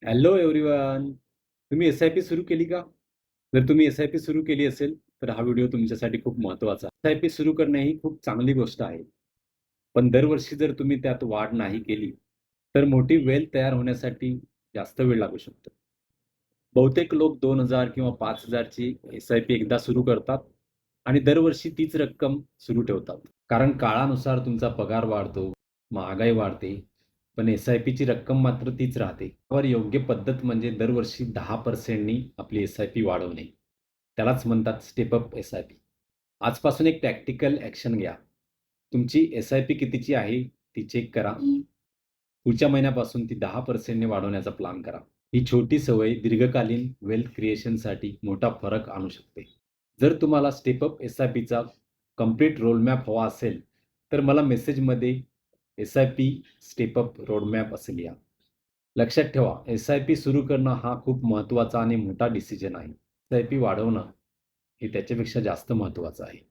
Hello everyone. तुम्ही SIP सुरू केली का? जर तुम्ही एस-आय-पी सुरू केली असेल, तर हा व्हिडिओ तुमच्यासाठी खूप महत्त्वाचा आहे. एस-आय-पी सुरू करणे ही खूप चांगली गोष्ट आहे. पण दरवर्षी जर तुम्ही त्यात वाढ नाही केली, तर मोठी वेल तयार होण्यासाठी जास्त वेळ लागू शकतो. बहुतेक लोक 2,000 किंवा 5,000 ची एस-आय-पी एकदा सुरू करतात आणि दरवर्षी तीच रक्कम सुरू ठेवतात. कारण काळानुसार तुमचा पगार वाढतो, महागाई वाढते, पण एस-आय-पीची रक्कम मात्र तीच राहते. यावर योग्य पद्धत म्हणजे दरवर्षी 10% नी आपली एस-आय-पी वाढवणे. त्यालाच म्हणतात स्टेप अप एस-आय-पी. आजपासून एक प्रॅक्टिकल ॲक्शन घ्या. तुमची एस-आय-पी कितीची आहे ती चेक करा. पुढच्या महिन्यापासून ती 10% ने वाढवण्याचा प्लॅन करा. ही छोटी सवय दीर्घकालीन वेल्थ क्रिएशनसाठी मोठा फरक आणू शकते. जर तुम्हाला स्टेप अप एस-आय-पीचा कंप्लीट रोडमॅप हवा असेल, तर मला मेसेजमध्ये एस-आय-पी स्टेप अप रोडमॅप असे लिहा. लक्षात ठेवा, एस-आय-पी सुरू करणं हा खूप महत्त्वाचा आणि मोठा डिसिजन आहे. एस-आय-पी वाढवणं हे त्याच्यापेक्षा जास्त महत्त्वाचं आहे.